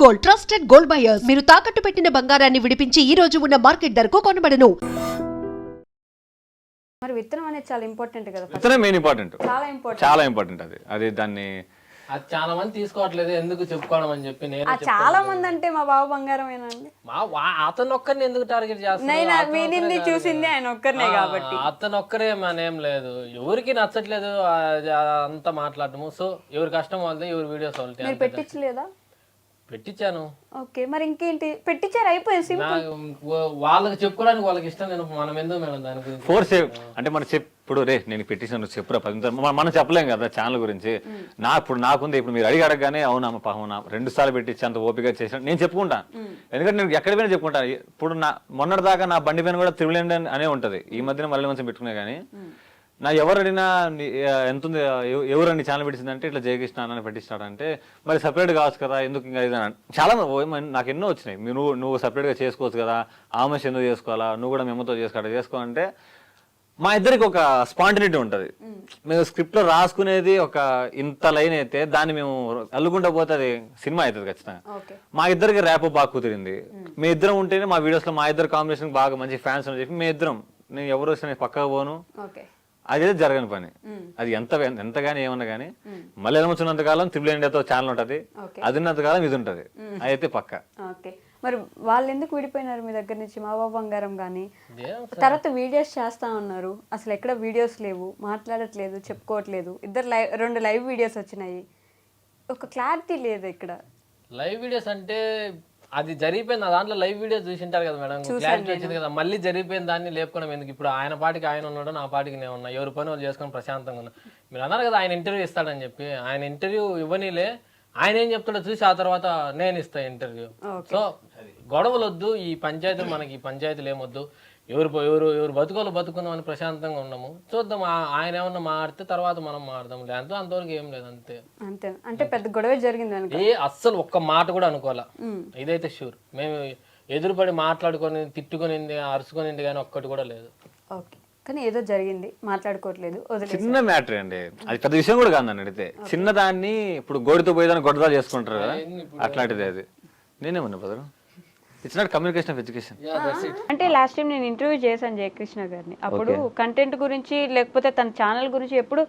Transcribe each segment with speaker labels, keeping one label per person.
Speaker 1: Gold, trusted gold buyers. మీరు తాకట్టు పెట్టిన బంగారాన్ని విడిపించి ఈ రోజు ఉన్న మార్కెట్ ధరకు కొనబడను.
Speaker 2: మరి విత్తనం అనేది చాలా ఇంపార్టెంట్ కదా.
Speaker 3: విత్తనం మెయిన్ ఇంపార్టెంట్, చాలా ఇంపార్టెంట్. అది దాన్ని
Speaker 4: అది చాలా మంది తీసుకోవట్లేదు, ఎందుకు చెప్పుకోవడం అని చెప్పి నేను
Speaker 2: చాలా మంది అంటే మా బాబు బంగారమేనండి.
Speaker 4: అతను ఒక్కరిని ఎందుకు టార్గెట్
Speaker 2: వినింది చూసింది ఆయన ఒక్కరినే కాబట్టి
Speaker 4: అతను ఒక్కరే మనేం లేదు, ఎవరికి నచ్చట్లేదు అంతా మాట్లాడటము. సో ఎవరి కష్టం వాళ్ళది, ఎవరి వీడియోస్ వాళ్ళది.
Speaker 2: మీరు పెట్టించలేదా?
Speaker 4: పెట్టించాను.
Speaker 2: ఓకే, మరి ఇంకేంటి పెట్టించారు, అయిపోయింది.
Speaker 4: వాళ్ళకి చెప్పుకోవడానికి వాళ్ళకి ఇష్టం లేదు, మనం ఎందుకు మేడం దాని గురించి
Speaker 3: ఫోర్స్ అంటే మనం ఇప్పుడు రే నేను పెట్టేసాను చెప్పురా 10 మనం చెప్పలేం కదా ఛానల్ గురించి. ఇప్పుడు నాకుంది, ఇప్పుడు మీరు అడగగానే అవునా పావునా 2 సార్లు పెట్టించి అంత ఓపిక చేసాను నేను చెప్పుకుంటాను. ఎందుకంటే నేను ఎక్కడ పోయినా చెప్పుకుంటాను. ఇప్పుడు మొన్నటి దాకా నా బండి పైన కూడా త్రిబుల్ అనే ఉంటది. ఈ మధ్యన మళ్ళీ మంచి పెట్టుకునే కానీ నా ఎవరు అడిగినా ఎంత ఉంది, ఎవరండి ఛానల్ పెట్టిందంటే ఇట్లా జయకృష్ణ అని పెట్టిస్తాడంటే మరి సపరేట్ కావచ్చు కదా, ఎందుకు ఇంకా ఇది చాలా నాకు ఎన్నో వచ్చినాయి. నువ్వు సపరేట్గా చేసుకోవచ్చు కదా, ఆమె ఎందుకు చేసుకోవాలా, నువ్వు కూడా మేమతో చేసుకోవాలంటే మా ఇద్దరికి ఒక స్పాంటినిటీ ఉంటుంది. మేము స్క్రిప్ట్ లో రాసుకునేది ఒక ఇంత లైన్ అయితే దాన్ని మేము అల్లుకుంటా పోతే అది సినిమా అవుతుంది ఖచ్చితంగా. మా ఇద్దరికి ర్యాప్ బాగా కుదిరింది. మీ ఇద్దరం ఉంటేనే మా వీడియోస్ లో మా ఇద్దరు కాంబినేషన్ బాగా మంచి ఫ్యాన్స్ అని చెప్పి మీ ఇద్దరం, నేను ఎవరు వచ్చినా పక్కకు పోను, అదే జరగని పని. అది ఎంతగాని ఏమన్నా గానీ మళ్ళీ ఏమొచ్చినంత కాలం త్రిబుల్ ఇండియాతో ఛానల్ ఉంటది, అది ఉన్నంత కాలం ఇది ఉంటది, అయితే పక్క.
Speaker 2: మరి వాళ్ళు ఎందుకు విడిపోయినారు మీ దగ్గర నుంచి? మా బాబు బంగారం కానీ తర్వాత వీడియోస్ చేస్తా ఉన్నారు, అసలు ఎక్కడ వీడియోస్ లేవు, మాట్లాడట్లేదు, చెప్పుకోవట్లేదు. 2 లైవ్ వీడియోస్ వచ్చినాయి, ఒక క్లారిటీ లేదు ఇక్కడ.
Speaker 4: లైవ్ వీడియోస్ అంటే అది జరిగిపోయింది, దాంట్లో లైవ్ వీడియో చూసింటారు కదా మేడం, క్లారిటీ వచ్చింది కదా. మళ్ళీ జరిగిపోయిన దాన్ని లేపుకోవడం ఎందుకు? ఇప్పుడు ఆయన పాటికి ఆయన ఉన్నాడు, నా పాటికి నేను ఉన్నా, ఎవరి పని వాళ్ళు చేసుకొని ప్రశాంతంగా ఉన్నా. మీరు అన్నారు కదా ఆయన ఇంటర్వ్యూ ఇస్తాడని చెప్పి, ఆయన ఇంటర్వ్యూ ఇవ్వనీలే, ఆయన ఏం చెప్తాడో చూసి ఆ తర్వాత నేను ఇస్తా ఇంటర్వ్యూ. సో గొడవలు వద్దు, ఈ పంచాయతీలు మనకి ఈ పంచాయతీలు ఏమొద్దు, ఎవరు బతుకోలు బతుకుందాం అని ప్రశాంతంగా ఉన్నాము. చూద్దాం, ఆయన ఏమన్నా మాడితే తర్వాత మనం మాడదాం, లేదంటే అంతవరకు ఏం లేదు, అంతే.
Speaker 2: అంటే పెద్ద గొడవ జరిగింది
Speaker 4: అస్సలు ఒక్క మాట కూడా అనుకోవాలా, ఇదైతే షూర్. మేము ఎదురుపడి మాట్లాడుకొని తిట్టుకునింది అరుచుకునింది కానీ ఒక్కటి కూడా లేదు.
Speaker 2: ఓకే, కానీ ఏదో జరిగింది, మాట్లాడుకోవట్లేదు,
Speaker 3: చిన్న మ్యాటర్ అండి, అది పెద్ద విషయం కూడా కాదు. అడిగితే చిన్నదాన్ని ఇప్పుడు గోడితో పోయేదాన్ని గొడవ చేసుకుంటారు కదా, అట్లాంటిది అది. నేనేమన్నా brother, it's not communication of education.
Speaker 2: అంటే లాస్ట్ టైం నేను ఇంటర్వ్యూ చేశాను జయకృష్ణ గారిని, అప్పుడు కంటెంట్ గురించి లేకపోతే తన ఛానల్ గురించి ఎప్పుడు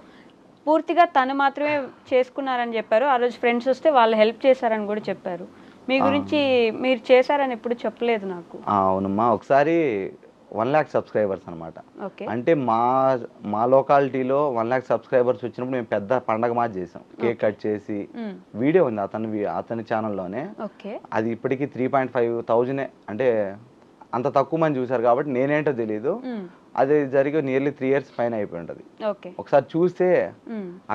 Speaker 2: పూర్తిగా తను మాత్రమే చేసుకున్నారని చెప్పారు. ఆ రోజు ఫ్రెండ్స్ వస్తే వాళ్ళు హెల్ప్ చేశారని కూడా చెప్పారు. మీ గురించి మీరు చేశారని ఎప్పుడు చెప్పలేదు నాకు.
Speaker 5: అవునమ్మా, ఒకసారి 1 lakh సబ్స్క్రైబర్స్ అనమాట. అంటే మా లొకాలిటీలో 1 lakh సబ్స్క్రైబర్స్ వచ్చినప్పుడు మేము పెద్ద పండగ మాది చేసాం, కేక్ కట్ చేసి. వీడియో ఉంది అతని ఛానల్లోనే, అది ఇప్పటికీ 3,500 అంటే అంత తక్కువ మంది చూసారు కాబట్టి నేనేంటో తెలీదు. అది జరిగి నియర్లీ 3 years పైన అయిపోయి ఉంటుంది. ఒకసారి చూస్తే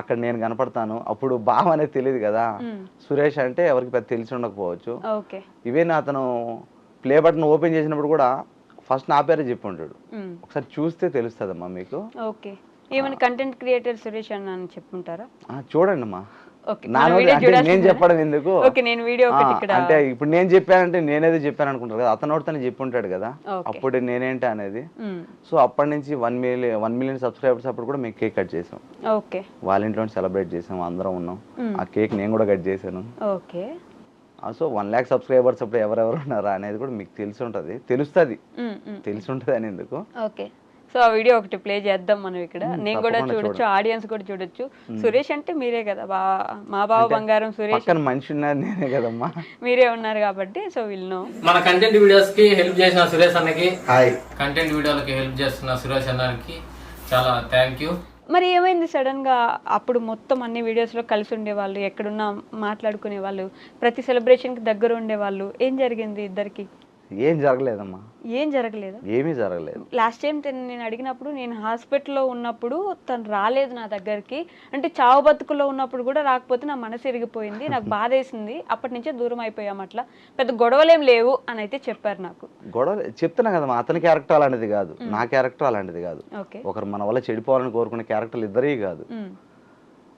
Speaker 5: అక్కడ నేను కనపడతాను, అప్పుడు బావ అనేది తెలియదు కదా, సురేష్ అంటే ఎవరికి పెద్ద తెలిసి ఉండకపోవచ్చు. ఈవెన్ అతను ప్లే బటన్ ఓపెన్ చేసినప్పుడు కూడా ఫస్ట్ నా పేరే చెప్పి ఉంటాడు, ఒకసారి చూస్తే తెలుస్తుందమ్మా మీకు.
Speaker 2: ఓకే, ఏమైనా కంటెంట్ క్రియేటర్ సురేష్ అని చెప్పుంటారా?
Speaker 5: చూడండి అమ్మా, నేను చెప్పడం ఎందుకు, అంటే ఇప్పుడు నేను చెప్పానంటే నేనేదో చెప్పాను అనుకుంటారు కదా, అతను తను చెప్పి ఉంటాడు కదా, అప్పుడు నేనేంటి అనేది. సో అప్పటి నుంచి 1 million సబ్స్క్రైబర్స్ అప్పుడు కూడా మేము కేక్ కట్ చేసాం, వాళ్ళ ఇంట్లో సెలబ్రేట్ చేసాం, అందరం ఉన్నాం. ఆ కేక్ నేను కూడా కట్ చేశాను. సో 1 lakh సబ్స్క్రైబర్స్ అప్పుడు ఎవరెవరు ఉన్నారా అనేది కూడా మీకు తెలిసి ఉంటుంది, తెలిసి ఉంటుంది అని ఎందుకు.
Speaker 2: ఓకే, సో ఆ వీడియో ఒకటి ప్లే చేద్దాం మనం ఇక్కడ, నేను కూడా చూడొచ్చు, ఆడియన్స్ కూడా చూడొచ్చు. సురేష్ అంటే మీరే కదా, మా బావ బంగారం సురేష్
Speaker 5: మనిషి ఉన్నారు, నేనే కదమ్మా,
Speaker 2: మీరే ఉన్నారు కాబట్టి. సో వీళ్ళు
Speaker 4: మన కంటెంట్ వీడియోస్ కి హెల్ప్ చేసిన సురేష్ అన్నకి, కంటెంట్ వీడియోలకి హెల్ప్ చేస్తున్న సురేష్ అన్నకి చాలా థ్యాంక్ యూ.
Speaker 2: మరి ఏమైంది సడన్ గా? అప్పుడు మొత్తం అన్ని వీడియోస్ లో కలిసి ఉండేవాళ్ళు, ఎక్కడున్నా మాట్లాడుకునే వాళ్ళు, ప్రతి సెలబ్రేషన్ కి దగ్గర ఉండేవాళ్ళు. ఏం జరిగింది ఇద్దరికి?
Speaker 5: ఏం జరగలేదమ్మా,
Speaker 2: ఏం జరగలేదు,
Speaker 5: ఏమీ జరగలేదు.
Speaker 2: లాస్ట్ టైం నేను అడిగినప్పుడు, నేను హాస్పిటల్లో ఉన్నప్పుడు తను రాలేదు నా దగ్గరికి, అంటే చావు బతుకుల్లో ఉన్నప్పుడు కూడా రాకపోతే నా మనసు ఇరిగిపోయింది, నాకు బాధేసింది, అప్పటి నుంచే దూరం అయిపోయాం, అట్లా పెద్ద గొడవలేం లేవు అని అయితే చెప్పారు నాకు.
Speaker 5: గొడవ చెప్తున్నా కదమ్మా, అతని క్యారెక్టర్ అలాంటిది కాదు, నా క్యారెక్టర్ అలాంటిది కాదు. ఒకరు మన వల్ల చెడిపోవాలని కోరుకునే క్యారెక్టర్లు ఇద్దరే కాదు,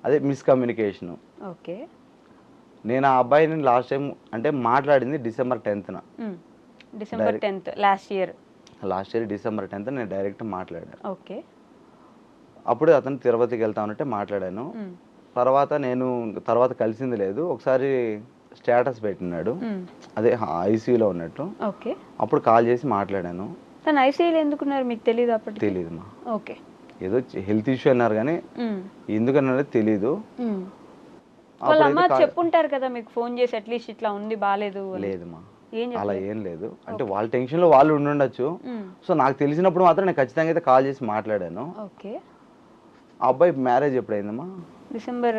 Speaker 5: అదే మిస్కమ్యూనికేషన్.
Speaker 2: ఓకే,
Speaker 5: నేను ఆ అబ్బాయిని లాస్ట్ టైం అంటే మాట్లాడింది December 10th,
Speaker 2: December 10th last year
Speaker 5: December 10th నేను డైరెక్ట్ మాట్లాడాను.
Speaker 2: ఓకే,
Speaker 5: అప్పుడు అతను తిరుపతికి వెళ్తా ఉన్నట్టే మాట్లాడాను. తర్వాత కలిసింది లేదు. ఒకసారి స్టేటస్ పెట్టినాడు, అదే ఐసీయూలో ఉన్నట్టు.
Speaker 2: ఓకే.
Speaker 5: అప్పుడు కాల్ చేసి మాట్లాడాను.
Speaker 2: తను ఐసీయూలో ఎందుకున్నారు మీకు తెలియదు అప్పటికి?
Speaker 5: తెలియదు మా.
Speaker 2: ఓకే.
Speaker 5: ఏదో హెల్త్ ఇష్యూ అన్నారు కానీ ఎందుకన్నారో తెలీదు.
Speaker 2: వాళ్ళ అమ్మ చెప్పుంటారు కదా మీకు ఫోన్ చేసి అట్లీస్ట్ ఇట్లా ఉంది బాగాలేదు?
Speaker 5: లేదు మా, అలా ఏం లేదు. అంటే వాళ్ళ టెన్షన్ లో వాళ్ళు ఉండుండొచ్చు. సో నాకు తెలిసినప్పుడు మాత్రం నేను ఖచ్చితంగా అయితే కాల్ చేసి మాట్లాడాను.
Speaker 2: ఓకే.
Speaker 5: ఆ అబ్బాయి మ్యారేజ్ ఎప్పుడైందమ్మా?
Speaker 2: డిసెంబర్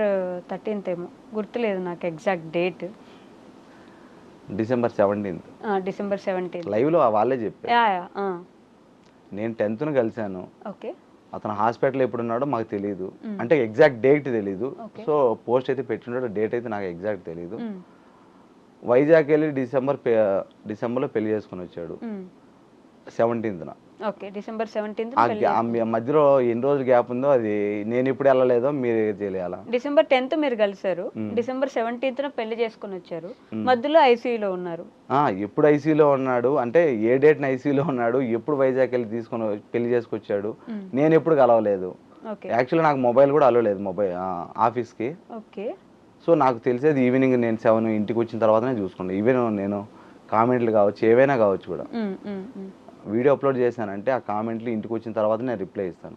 Speaker 2: 13th ఏమో, గుర్తులేదు నాకు exact date.
Speaker 5: December 17th.
Speaker 2: December 17th
Speaker 5: live లో వాళ్ళే చెప్పారు.
Speaker 2: యా.
Speaker 5: నేను 10th కలిశాను.
Speaker 2: ఓకే.
Speaker 5: అతను హాస్పిటల్ ఎప్పుడున్నాడో మాకు తెలియదు, అంటే ఎగ్జాక్ట్ డేట్ తెలీదు. సో పోస్ట్ అయితే పెట్టినాడో డేట్ అయితే నాకు ఎగ్జాక్ట్ తెలీదు. వైజాగ్ వెళ్ళి డిసెంబర్లో పెళ్లి చేసుకుని వచ్చాడు 17th.
Speaker 2: ఓకే. డిసెంబర్ 17th
Speaker 5: మధ్యలో ఎన్ని రోజులు గ్యాప్ ఉందో అది నేను ఇప్పుడు వెళ్ళలేదో మీరు తెలియాలా.
Speaker 2: డిసెంబర్ 10th మీరు కలిసారు, డిసెంబర్ 17th పెళ్లి చేసుకుని వచ్చారు, మధ్యలో ఐసీయూలో ఉన్నారు.
Speaker 5: ఎప్పుడు ఐసీయూలో ఉన్నాడు అంటే ఏ డేట్ ఐసీయూలో ఉన్నాడు, ఎప్పుడు వైజాగ్ వెళ్ళి తీసుకొని పెళ్లి చేసుకొచ్చాడు, నేను ఎప్పుడు కలవలేదు. యాక్చువల్లీ నాకు మొబైల్ కూడా అలో లేదు ఆఫీస్కి.
Speaker 2: ఓకే.
Speaker 5: సో నాకు తెలిసేది ఈవినింగ్ నేను 7 ఇంటికి వచ్చిన తర్వాతనే చూసుకున్నాను. ఈవెన్ నేను కామెంట్లు కావచ్చు ఏవైనా కావచ్చు కూడా వీడియో అప్లోడ్ చేశానంటే ఆ కామెంట్లు ఇంటికి వచ్చిన తర్వాత నేను రిప్లై ఇస్తాను.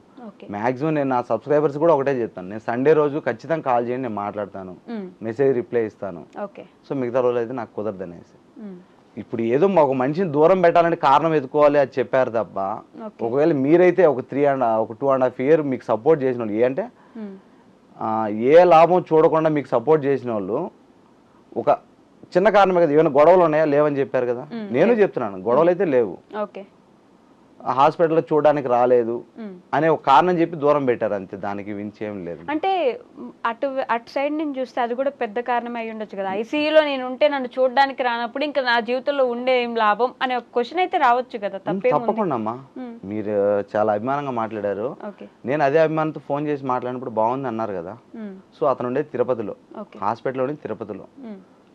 Speaker 5: మ్యాక్సిమం నేను నా సబ్స్క్రైబర్స్ కూడా ఒకటే చెప్తాను, నేను సండే రోజు ఖచ్చితంగా కాల్ చేయండి, నేను మాట్లాడతాను, మెసేజ్ రిప్లై ఇస్తాను. సో మిగతా రోజులు అయితే నాకు కుదరదు అనేసి. ఇప్పుడు ఏదో ఒక మనిషిని దూరం పెట్టాలంటే కారణం ఎత్తుకోవాలి అది చెప్పారు తప్ప, ఒకవేళ మీరైతే ఒక 2.5 year మీకు సపోర్ట్ చేసిన వాళ్ళు ఏంటంటే ఏ లాభం చూడకుండా మీకు సపోర్ట్ చేసిన వాళ్ళు ఒక చిన్న కారణమే కదా, ఏమైనా గొడవలు ఉన్నాయా లేవని చెప్పారు కదా. నేను చెప్తున్నాను గొడవలు అయితే లేవు, హాస్పిటల్లో చూడడానికి రాలేదు అనే ఒక కారణం చెప్పి దూరం పెట్టారు అంతే, దానికి మించి ఏం లేదు.
Speaker 2: అంటే అటు సైడ్ నుంచి చూస్తే అది కూడా పెద్ద కారణం అయి ఉండొచ్చు కదా. ఐసీయూలో నేను ఉంటే నన్ను చూడడానికి రానప్పుడు ఇంకా నా జీవితంలో ఉండే ఏం లాభం అనే ఒక క్వశ్చన్ అయితే రావచ్చు కదా.
Speaker 5: తప్పకుండా అమ్మా, మీరు చాలా అభిమానంగా మాట్లాడారు. నేను అదే అభిమానంతో ఫోన్ చేసి మాట్లాడినప్పుడు బాగుంది అన్నారు కదా. సో అతను ఉండేది తిరుపతిలో, హాస్పిటల్లో ఉండేది తిరుపతిలో.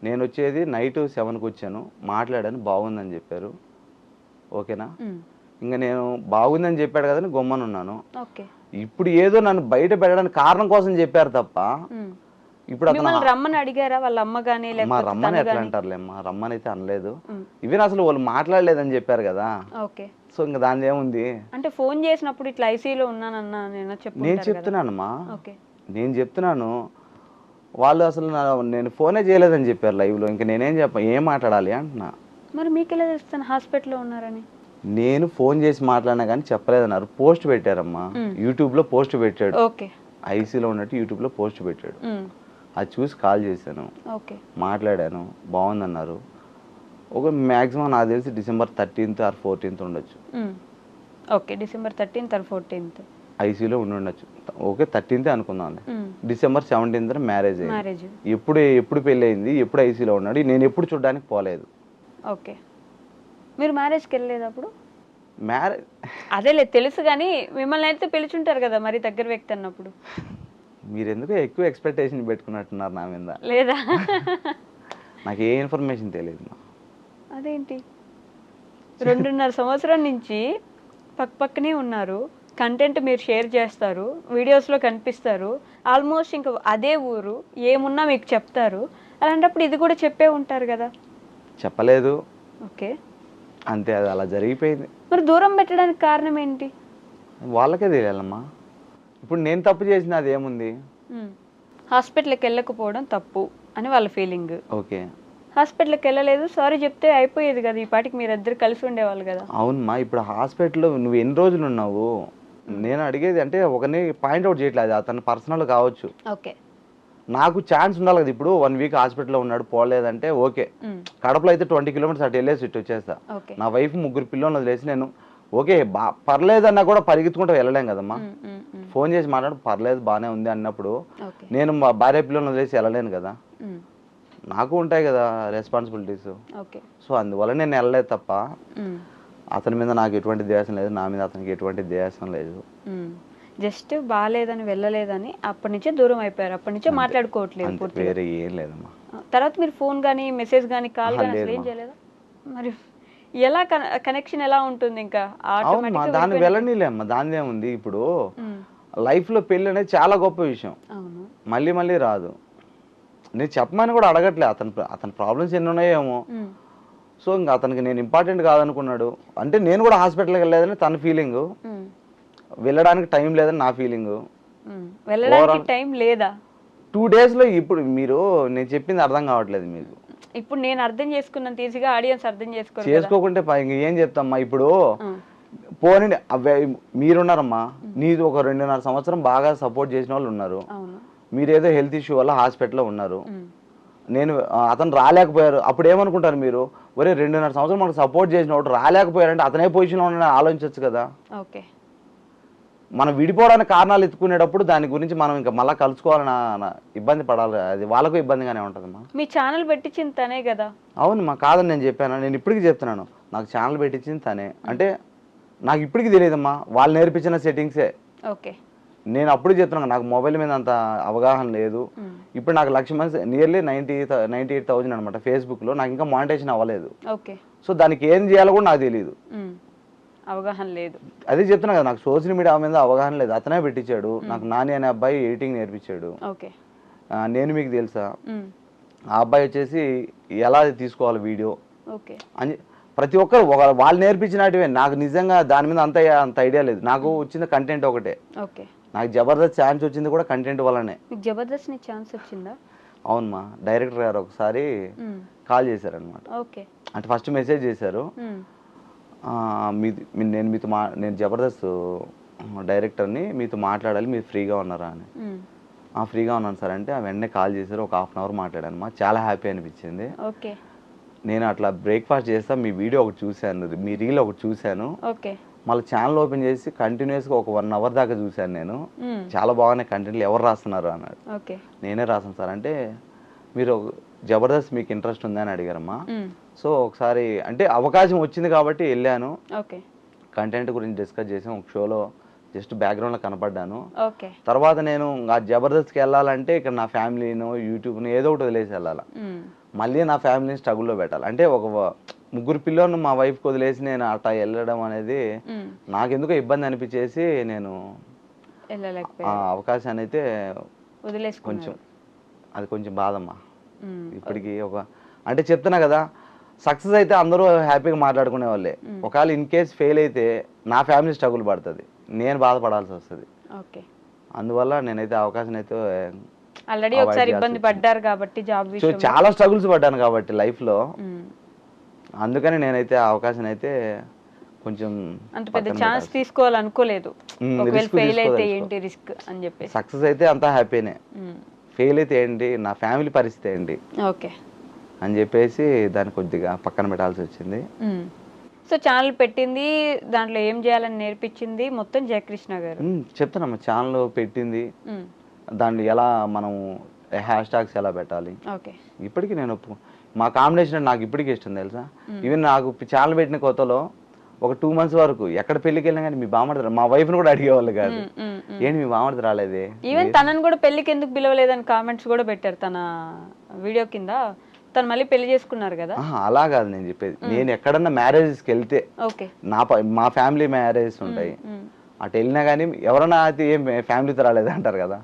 Speaker 5: నేను వచ్చేది నైట్ 7కి వచ్చాను, మాట్లాడాను, బాగుందని చెప్పారు. ఓకేనా, ఇంకా నేను బాగుందని చెప్పాడు కదా గొమ్మనున్నాను. ఇప్పుడు ఏదో నన్ను బయట పెట్టడానికి కారణం కోసం చెప్పారు తప్ప ఇప్పుడు
Speaker 2: రమ్మని అడిగారా వాళ్ళ అమ్మ గానీ?
Speaker 5: మా రమ్మని ఎట్లా అంటారులే, మా రమ్మని అయితే అనలేదు. ఈవెన్ అసలు వాళ్ళు మాట్లాడలేదని చెప్పారు కదా. సో ఇంకా దాని ఏముంది
Speaker 2: అంటే ఫోన్ చేసినప్పుడు ఇట్లా ఐసీయూలో ఉన్నానన్నా
Speaker 5: నేను చెప్తున్నానమ్మా, నేను చెప్తున్నాను. వాళ్ళు అసలు నేను ఫోనే చేయలేదని చెప్పారు లైవ్ లో. ఇంకా నేనేం ఏం మాట్లాడాలి అంటున్నా.
Speaker 2: మరి మీకు ఎలా తెలుస్తాను హాస్పిటల్లో ఉన్నారని?
Speaker 5: నేను ఫోన్ చేసి మాట్లాడినా కానీ చెప్పలేదన్నారు. పోస్ట్ పెట్టారమ్మా, యూట్యూబ్ లో పోస్ట్ పెట్టాడు, ఐసీలో ఉన్నట్టు యూట్యూబ్ లో పోస్ట్ పెట్టాడు. అది చూసి కాల్ చేశాను, మాట్లాడాను, బాగుందన్నారు. ఒక మ్యాక్సిమం నాకు తెలిసి డిసెంబర్ 13th or 14th ఉండొచ్చు.
Speaker 2: Okay, December 13th or 14th
Speaker 5: ఐసీలో ఉండొచ్చు. ఓకే 13th అనుకుందాం. డిసెంబర్ 17th మ్యారేజ్ అయింది. ఎప్పుడు పెళ్ళి అయింది, ఎప్పుడు ఐసీలో ఉన్నాడు, నేను ఎప్పుడు చూడడానికి పోలేదు.
Speaker 2: ఓకే, మీరు మ్యారేజ్కి వెళ్ళలేదు అప్పుడు?
Speaker 5: మ్యారేజ్
Speaker 2: అదేలే తెలుసు కానీ మిమ్మల్ని అయితే పిలుచుంటారు కదా మరి దగ్గర వ్యక్తి అన్నప్పుడు.
Speaker 5: మీరు ఎందుకు ఎక్కువ ఎక్స్పెక్టేషన్ పెట్టుకున్నట్టున్నారు నా మీద?
Speaker 2: లేదా,
Speaker 5: నాకు ఏ ఇన్ఫర్మేషన్ తెలియదు.
Speaker 2: అదేంటి 2.5 సంవత్సరం నుంచి పక్కనే ఉన్నారు, కంటెంట్ మీరు షేర్ చేస్తారు, వీడియోస్లో కనిపిస్తారు, ఆల్మోస్ట్ ఇంకా అదే ఊరు, ఏమున్నా మీకు చెప్తారు. అలాంటప్పుడు ఇది కూడా చెప్పే ఉంటారు కదా.
Speaker 5: చెప్పలేదు.
Speaker 2: ఓకే,
Speaker 5: అంతే, అది అలా జరిగిపోయింది.
Speaker 2: మరి దూరం పెట్టడానికి కారణం ఏంటి?
Speaker 5: వాళ్ళకే తెలియాలమ్మా. ఇప్పుడు నేను తప్పు చేసిన అది ఏముంది?
Speaker 2: హాస్పిటల్కి వెళ్ళకపోవడం తప్పు అని వాళ్ళ ఫీలింగ్.
Speaker 5: ఓకే,
Speaker 2: హాస్పిటల్కి వెళ్ళలేదు, సారీ చెప్తే అయిపోయేది కదా, ఈ పాటికి మీరిద్దరు కలిసి ఉండేవాళ్ళు కదా.
Speaker 5: అవునమ్మా, ఇప్పుడు హాస్పిటల్లో నువ్వు ఎన్ని రోజులు ఉన్నావు? నేను అడిగేది అంటే ఒకరిని పాయింట్అవుట్ చేయట్లేదు, అతను పర్సనల్ కావచ్చు.
Speaker 2: ఓకే,
Speaker 5: నాకు ఛాన్స్ ఉండాలి కదా. ఇప్పుడు 1 week హాస్పిటల్లో ఉన్నాడు, పోలేదంటే ఓకే. కడపలో అయితే 20 kilometers అటు వెళ్ళేసి ఇటు వచ్చేస్తా. నా వైఫ్ 3 పిల్లలు వదిలేసి నేను ఓకే పర్లేదన్నా కూడా పరిగెత్తుకుంటూ వెళ్ళలేం కదమ్మా. ఫోన్ చేసి మాట్లాడు పర్లేదు బాగానే ఉంది అన్నప్పుడు నేను మా భార్య పిల్లలను వదిలేసి వెళ్ళలేను కదా, నాకు ఉంటాయి కదా రెస్పాన్సిబిలిటీస్. సో అందువల్ల నేను వెళ్ళలేదు తప్ప అతని మీద నాకు ఎటువంటి ద్వేషం లేదు, నా మీద అతనికి ఎటువంటి ద్వేషం లేదు.
Speaker 2: జస్ట్ బాగాలేదని వెళ్ళలేదని అప్పటి నుంచే దూరం అయిపోయారు, అప్పటి నుంచే మాట్లాడుకోవట్లేదు.
Speaker 5: వేరే ఏం లేదమ్మా.
Speaker 2: తర్వాత మీరు ఫోన్ కానీ మెసేజ్ కానీ కాల్ కానీ అసలు ఏం చేయలేదా? మరి ఎలా కనెక్షన్ ఎలా ఉంటుంది? ఇంకా
Speaker 5: దాన్ని వెళ్ళనిలేమ్మా, దాని ఏముంది. ఇప్పుడు లైఫ్ లో పెళ్లి అనేది చాలా గొప్ప విషయం, మళ్ళీ మళ్ళీ రాదు. నేను చెప్పమని కూడా అడగట్లే, అతని ప్రాబ్లమ్స్ ఎన్ని ఉన్నాయేమో. సో ఇంకా అతనికి నేను ఇంపార్టెంట్ కాదనుకున్నాడు. అంటే నేను కూడా హాస్పిటల్కి వెళ్ళలేదని తన ఫీలింగ్, వెళ్ళడానికి టైం లేదని నా ఫీలింగ్.
Speaker 2: వెళ్ళడానికి టైం లేదా?
Speaker 5: 2 daysలో ఇప్పుడు మీరు నేను చెప్పింది అర్థం కావట్లేదు మీకు.
Speaker 2: ఇప్పుడు నేను అర్థం చేసుకున్నంత ఈజీగా ఆడియన్స్ అర్థం
Speaker 5: చేసుకోకుంటే ఇంకేం చెప్తామ్మా. ఇప్పుడు పోనీ మీరున్నారమ్మా, నీది ఒక 2.5 సంవత్సరం బాగా సపోర్ట్ చేసిన వాళ్ళు ఉన్నారు. మీరేదో హెల్త్ ఇష్యూ వల్ల హాస్పిటల్లో ఉన్నారు, అతను రాలేకపోయారు. అప్పుడు ఏమనుకుంటారు మీరు, ఒరే 2.5 సంవత్సరం మనకు సపోర్ట్ చేసినప్పుడు రాలేకపోయారంటే అతనే పొజిషన్లో ఉన్న ఆలోచించవచ్చు కదా.
Speaker 2: ఓకే,
Speaker 5: మనం విడిపోవడానికి కారణాలు ఎత్తుకునేటప్పుడు దాని గురించి మనం ఇంకా మళ్ళీ కలుసుకోవాలని ఇబ్బంది పడాలి, అది వాళ్ళకు ఇబ్బందిగానే ఉంటుందమ్మా.
Speaker 2: మీ ఛానల్ పెట్టించింది తనే కదా?
Speaker 5: అవునమ్మా, కాదని నేను చెప్పాను, నేను ఇప్పటికీ చెప్తున్నాను, నాకు ఛానల్ పెట్టించింది తనే. అంటే నాకు ఇప్పటికీ తెలియదమ్మా, వాళ్ళు నేర్పించిన సెట్టింగ్సే.
Speaker 2: ఓకే,
Speaker 5: నేను అప్పుడు చెప్తున్నాను, నాకు మొబైల్ మీద అంత అవగాహన లేదు. ఇప్పుడు నాకు 1,00,000 మంది, నియర్లీ 98,000 అనమాట ఫేస్బుక్లో. నాకు ఇంకా మానిటైజేషన్ అవ్వలేదు.
Speaker 2: ఓకే,
Speaker 5: సో దానికి ఏం చేయాలో కూడా నాకు తెలియదు,
Speaker 2: అవగాహన లేదు.
Speaker 5: అదే చెప్తున్నా కదా, నాకు సోషల్ మీడియా మీద అవగాహన లేదు. అతనే పెట్టించాడు నాకు. నాని అనే అబ్బాయి ఎడిటింగ్ నేర్పించాడు.
Speaker 2: ఓకే,
Speaker 5: నేను మీకు తెలుసా, ఆ అబ్బాయి వచ్చేసి ఎలా తీసుకోవాలి వీడియో అని ప్రతి ఒక్కరు వాళ్ళు నేర్పించినటివే. నాకు నిజంగా దాని మీద అంత ఐడియా లేదు. నాకు వచ్చిన కంటెంట్ ఒకటే.
Speaker 2: ఓకే,
Speaker 5: నాకు జబర్దస్త్ ఛాన్స్ వచ్చింది కూడా కంటెంట్ వల్లనే.
Speaker 2: జబర్దస్త్ నీ ఛాన్స్ వచ్చిందా?
Speaker 5: అవునమ్మా, డైరెక్టర్ గారు ఒకసారి కాల్ చేశారు అనమాట.
Speaker 2: ఓకే, అంటే
Speaker 5: ఫస్ట్ మెసేజ్ చేశారు, నేను జబర్దస్త్ డైరెక్టర్ని, మీతో మాట్లాడాలి, మీరు ఫ్రీగా ఉన్నారా అని. ఫ్రీగా ఉన్నాను సార్ అంటే వెంటనే కాల్ చేశారు. ఒక 1/2 hour మాట్లాడాను. చాలా హ్యాపీ అనిపించింది.
Speaker 2: ఓకే,
Speaker 5: నేను అట్లా బ్రేక్ఫాస్ట్ చేస్తా, మీ వీడియో ఒకటి చూశాను, మీ రీల్ ఒకటి చూశాను.
Speaker 2: ఓకే,
Speaker 5: మళ్ళీ ఛానల్ ఓపెన్ చేసి కంటిన్యూస్గా ఒక 1 hour దాకా చూశాను నేను. చాలా బాగున్నాయి కంటెంట్లు, ఎవరు రాస్తున్నారు అన్నాడు.
Speaker 2: ఓకే, నేనే
Speaker 5: రాసాను సార్ అంటే, మీరు జబర్దస్త్ మీకు ఇంట్రెస్ట్ ఉందని అడిగారమ్మా. సో ఒకసారి అంటే అవకాశం వచ్చింది కాబట్టి వెళ్ళాను.
Speaker 2: ఓకే,
Speaker 5: కంటెంట్ గురించి డిస్కస్ చేసాం. ఒక షోలో జస్ట్ బ్యాక్గ్రౌండ్లో కనపడ్డాను.
Speaker 2: ఓకే,
Speaker 5: తర్వాత నేను ఆ జబర్దస్త్కి వెళ్ళాలంటే ఇక్కడ నా ఫ్యామిలీను యూట్యూబ్ను ఏదో ఒకటి వదిలేసి వెళ్ళాలి. మళ్ళీ నా ఫ్యామిలీని స్ట్రగుల్లో పెట్టాలి. అంటే ఒక 3 పిల్లలను మా వైఫ్కి వదిలేసి నేను అట్లా వెళ్ళడం అనేది నాకెందుకో ఇబ్బంది అనిపించేసి నేను ఆ అవకాశాన్ని అయితే కొంచెం బాధమ్మా. ఇప్పటికి అంటే చెప్తున్నా కదా, సక్సెస్ అయితే అందరూ హ్యాపీగా మాట్లాడుకునే వాళ్ళే. ఒకవేళ ఇన్ కేస్ ఫెయిల్ అయితే నా ఫ్యామిలీ స్ట్రగుల్ పడుతుంది, నేను బాధపడాల్సి వస్తుంది. అందువల్ల నేనైతే అవకాశం అయితే
Speaker 2: ఆల్రెడీ ఒకసారి ఇబ్బంది పడ్డారు కాబట్టి జాబ్ విషయంలో
Speaker 5: చాలా స్ట్రగుల్స్ పడ్డాను కాబట్టి లైఫ్లో. అందుకని నేనైతే ఆ అవకాశం అయితే కొంచెం
Speaker 2: అంత పెద్ద ఛాన్స్ తీసుకోవాలనుకోలేదు. ఒకవేళ ఫెయిల్ అయితే ఏంటి రిస్క్ అని చెప్పి.
Speaker 5: సక్సెస్ అయితే అంతా హ్యాపీనే, ఫెయిల్ అయితే ఏంటి, నా ఫ్యామిలీ పరిస్థితి ఏంటి
Speaker 2: ఓకే
Speaker 5: అని చెప్పేసి దాన్ని కొద్దిగా పక్కన పెట్టాల్సి వచ్చింది.
Speaker 2: సో ఛానల్ పెట్టింది, దాంట్లో ఏం చేయాలని నేర్పించింది మొత్తం జయకృష్ణ గారు.
Speaker 5: చెప్తానమ్మా, ఛానల్ పెట్టింది, దాన్ని ఎలా మనం హ్యాష్ ట్యాగ్స్ ఎలా పెట్టాలి. ఇప్పటికీ నేను మా కాంబినేషన్ నాకు ఇప్పటికీ ఇష్టం తెలుసా. ఈవెన్ నాకు ఛానల్ పెట్టిన కొత్తలో ఒక 2 months వరకు ఎక్కడ పెళ్లికి వెళ్ళినా కానీ మీ బామర్ది, మా వైఫ్ని కూడా అడిగేవాళ్ళు కాదు, ఏంటి మీ బామర్ది రాలేదే.
Speaker 2: ఈవెన్ తనని కూడా పెళ్లికి ఎందుకు పిలవలేదని కామెంట్స్ కూడా పెట్టారు తన వీడియో కింద. తను మళ్ళీ పెళ్లి చేసుకున్నారు కదా.
Speaker 5: అలా కాదు నేను చెప్పేది, నేను ఎక్కడన్నా మ్యారేజెస్కి వెళ్తే మా ఫ్యామిలీ మ్యారేజెస్ ఉంటాయి, అటు వెళ్ళినా కానీ ఎవరన్నా అయితే ఏం ఫ్యామిలీతో రాలేదు అంటారు కదా,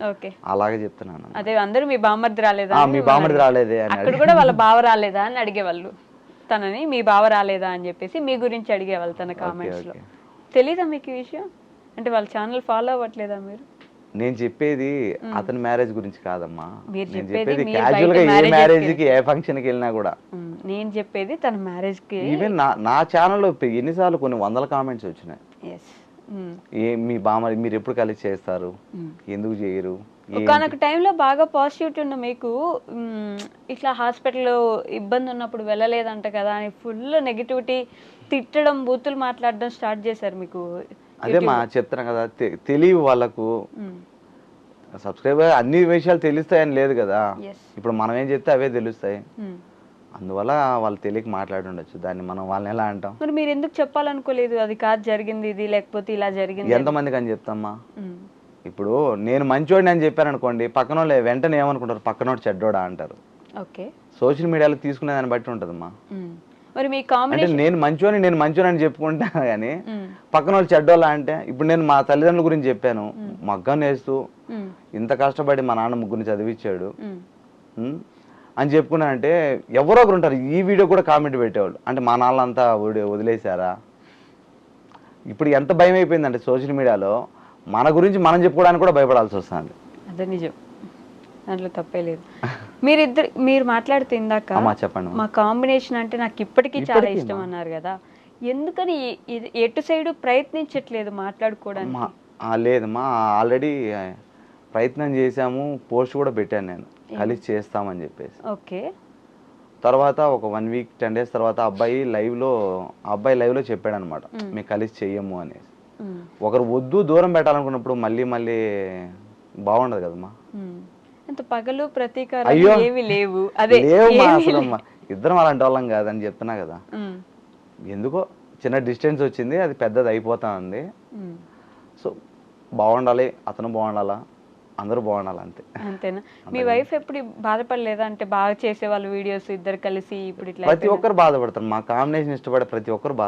Speaker 5: అలాగే చెప్తున్నాను.
Speaker 2: అదే అందరూ మీ బామర్ది రాలేదా,
Speaker 5: మీ బామర్ది రాలేదే అని,
Speaker 2: అక్కడ కూడా వాళ్ళ బావ రాలేదా అని అడిగేవాళ్ళు తనని. మీ బావ రాలేదా అని చెప్పేసి మీ గురించి అడిగేవాళ్ళు తన కామెంట్స్ లో. తెలీదా మీకు ఈ విషయం? అంటే వాళ్ళ ఛానల్ ఫాలో అవ్వట్లేదా మీరు?
Speaker 5: నేను చెప్పేది అతని మ్యారేజ్ గురించి కాదమ్మా,
Speaker 2: నేను
Speaker 5: చెప్పేది క్యాజువల్ గా ఏ మ్యారేజ్ కి ఏ ఫంక్షన్ కి వెళ్ళినా కూడా.
Speaker 2: నేను చెప్పేది తన మ్యారేజ్ కి.
Speaker 5: ఈవెన్ నా ఛానల్లో ఎన్నిసార్లు కొన్ని 100 కామెంట్స్ వచ్చినాయి. మీ బామ్మ మీరు ఎప్పుడు కలిసి చేస్తారు, ఎందుకు చేయరు.
Speaker 2: ఒకనొక టైంలో బాగా పాజిటివిటీ ఉన్న మీకు ఇట్లా హాస్పిటల్లో ఇబ్బంది ఉన్నప్పుడు వెళ్ళలేదంట కదా అని ఫుల్ నెగిటివిటీ, తిట్టడం, బూతులు మాట్లాడడం స్టార్ట్ చేశారు మీకు.
Speaker 5: అదే మా చెప్తాను కదా, తెలివి వాళ్ళకు సబ్స్క్రైబర్ అన్ని విషయాలు తెలుస్తాయని లేదు కదా. ఇప్పుడు మనం ఏం చెప్తే అవే తెలుస్తాయి, అందువల్ల వాళ్ళు తెలియక మాట్లాడుండొచ్చు. దాన్ని మనం వాళ్ళని ఎలా అంటాం.
Speaker 2: మరి మీరు ఎందుకు చెప్పాలనుకోలేదు, అది కాదు జరిగింది ఇది, లేకపోతే ఇలా జరిగింది?
Speaker 5: ఎంతమందికి అని చెప్తామ్మా. ఇప్పుడు నేను మంచోడిని అని చెప్పాను అనుకోండి, పక్కన వాళ్ళు వెంటనే ఏమనుకుంటారు, పక్కనోడు చెడ్డోడా అంటారు. సోషల్ మీడియాలో తీసుకునే దాన్ని బట్టి ఉంటుందమ్మా.
Speaker 2: మరి మీ కామెంట్
Speaker 5: నేను మంచోని అని చెప్పుకుంటా కానీ పక్కన వాళ్ళు చెడ్డోళ్ళ అంటే, ఇప్పుడు నేను మా తల్లిదండ్రుల గురించి చెప్పాను, మగ్గం వేస్తూ ఇంత కష్టపడి మా నాన్న 3 చదివించాడు, అని చెప్పుకున్నానంటే ఎవరో ఒకరు ఉంటారు ఈ వీడియో కూడా కామెంట్ పెట్టేవాళ్ళు, అంటే మా నాన్నంతా వదిలేశారా. ఇప్పుడు ఎంత భయం అయిపోయిందంటే సోషల్ మీడియాలో మన గురించి మనం చెప్పుకోవడానికి కూడా భయపడాల్సి వస్తుంది.
Speaker 2: అదే నిజం, దాంట్లో తప్పే లేదు. మీరు మాట్లాడుతూ ఇందాక
Speaker 5: అమ్మా చెప్పండి.
Speaker 2: మా కాంబినేషన్ అంటే నాకు ఇప్పటికీ చాలా ఇష్టం అన్నారు కదా, ఎందుకని ఎటు సైడ్ ప్రయత్నించట్లేదు మాట్లాడుకోవడానికి?
Speaker 5: లేదమ్మా, ఆల్రెడీ ప్రయత్నం చేశాము, పోస్ట్ కూడా పెట్టాను నేను, కలిసి చేస్తామని చెప్పేసి.
Speaker 2: ఓకే.
Speaker 5: తర్వాత ఒక 1 వీక్ 10 days తర్వాత అబ్బాయి లైవ్లో చెప్పాడు అనమాట, మేము కలిసి చెయ్యము అనేసి. ఒకరు వద్దు దూరం పెట్టాలనుకున్నప్పుడు మళ్ళీ మళ్ళీ బాగుండదు కదమ్మా.
Speaker 2: అంత పగలు ప్రతీకారాలు ఏవి లేవు. అదే
Speaker 5: లేవు అసలు ఇద్దరం అలాంటి వాళ్ళం కాదని చెప్తున్నా కదా. ఎందుకో చిన్న డిస్టెన్స్ వచ్చింది, అది పెద్దది అయిపోతా ఉంది. సో బాగుండాలి, అతను బాగుండాలా, అందరూ బాగుండాలి, అంతే.
Speaker 2: అంతేనా? మీ వైఫ్ ఎప్పుడు బాధపడలేదా? అంటే బాగా చేసేవాళ్ళు వీడియోస్ ఇద్దరు కలిసి ఇప్పుడు ఇట్లా
Speaker 5: ప్రతి ఒక్కరు బాధపడతారు, మా కాంబినేషన్ ఇష్టపడే ప్రతి ఒక్కరు బాధపడతారు.